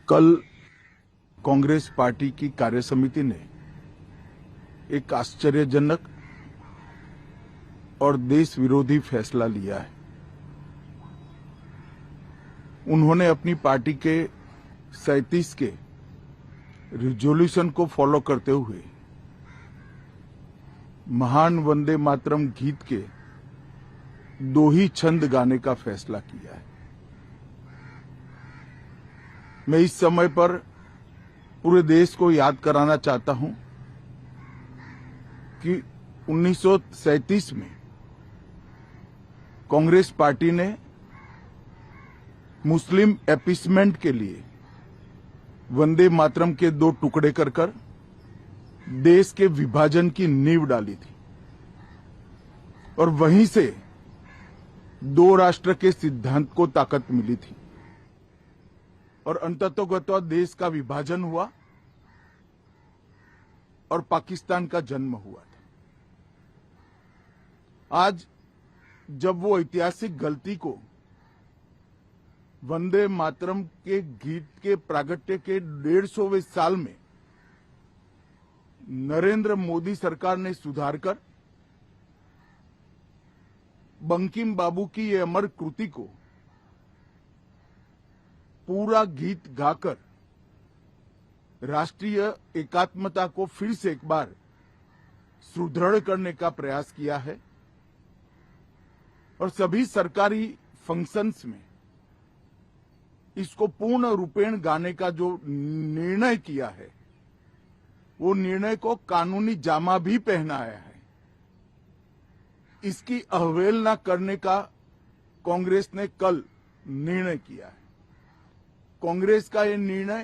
कल कांग्रेस पार्टी की कार्यसमिति ने एक आश्चर्यजनक और देश विरोधी फैसला लिया है। उन्होंने अपनी पार्टी के 37 के रिजोल्यूशन को फॉलो करते हुए महान वंदे मातरम गीत के 2 ही छंद गाने का फैसला किया है। मैं इस समय पर पूरे देश को याद कराना चाहता हूं कि 1937 में कांग्रेस पार्टी ने मुस्लिम अपीसमेंट के लिए वंदे मातरम के 2 टुकड़े कर देश के विभाजन की नींव डाली थी और वहीं से 2 राष्ट्र के सिद्धांत को ताकत मिली थी और अंततोगत्वा देश का विभाजन हुआ और पाकिस्तान का जन्म हुआ था। आज जब वो ऐतिहासिक गलती को वंदे मातरम के गीत के प्रागट्य के 150वें साल में नरेंद्र मोदी सरकार ने सुधार कर बंकिम बाबू की ये अमर कृति को पूरा गीत गाकर राष्ट्रीय एकात्मता को फिर से एक बार सुदृढ़ करने का प्रयास किया है और सभी सरकारी फंक्शंस में इसको पूर्ण रूपेण गाने का जो निर्णय किया है वो निर्णय को कानूनी जामा भी पहनाया है। इसकी अवहेलना करने का कांग्रेस ने कल निर्णय किया है। कांग्रेस का ये निर्णय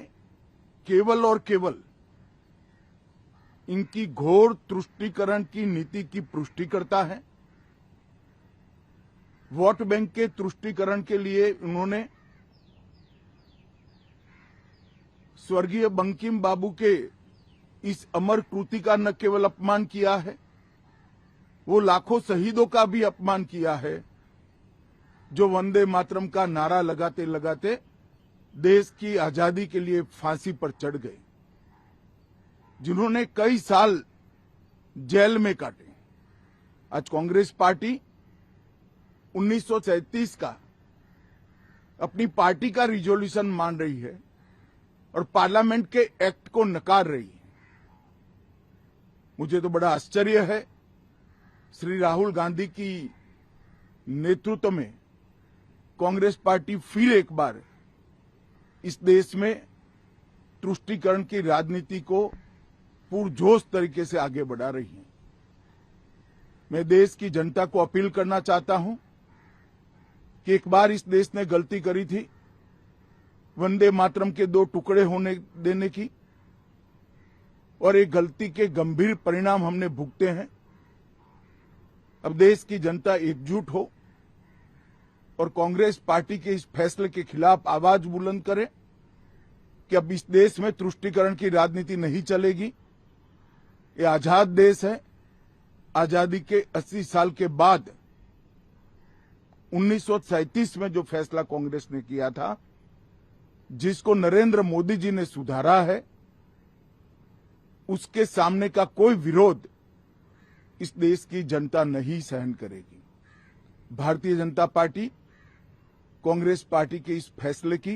केवल और केवल इनकी घोर तुष्टीकरण की नीति की पुष्टि करता है। वोट बैंक के तुष्टीकरण के लिए उन्होंने स्वर्गीय बंकिम बाबू के इस अमर कृति का न केवल अपमान किया है, वो लाखों शहीदों का भी अपमान किया है जो वंदे मातरम का नारा लगाते लगाते देश की आजादी के लिए फांसी पर चढ़ गए, जिन्होंने कई साल जेल में काटे। आज कांग्रेस पार्टी 1937 का अपनी पार्टी का रिजोल्यूशन मान रही है और पार्लियामेंट के एक्ट को नकार रही है। मुझे तो बड़ा आश्चर्य है, श्री राहुल गांधी की नेतृत्व में कांग्रेस पार्टी फिर एक बार इस देश में तुष्टीकरण की राजनीति को पुरजोश तरीके से आगे बढ़ा रही है। मैं देश की जनता को अपील करना चाहता हूं कि एक बार इस देश ने गलती करी थी वंदे मातरम के 2 टुकड़े होने देने की और एक गलती के गंभीर परिणाम हमने भुगते हैं। अब देश की जनता एकजुट हो और कांग्रेस पार्टी के इस फैसले के खिलाफ आवाज बुलंद करे कि अब इस देश में तुष्टीकरण की राजनीति नहीं चलेगी। ये आजाद देश है। आजादी के 80 साल के बाद 1937 में जो फैसला कांग्रेस ने किया था, जिसको नरेंद्र मोदी जी ने सुधारा है, उसके सामने का कोई विरोध इस देश की जनता नहीं सहन करेगी। भारतीय जनता पार्टी कांग्रेस पार्टी के इस फैसले की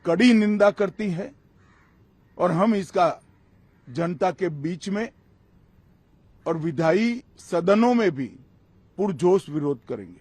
कड़ी निंदा करती है और हम इसका जनता के बीच में और विधायी सदनों में भी पुरजोश विरोध करेंगे।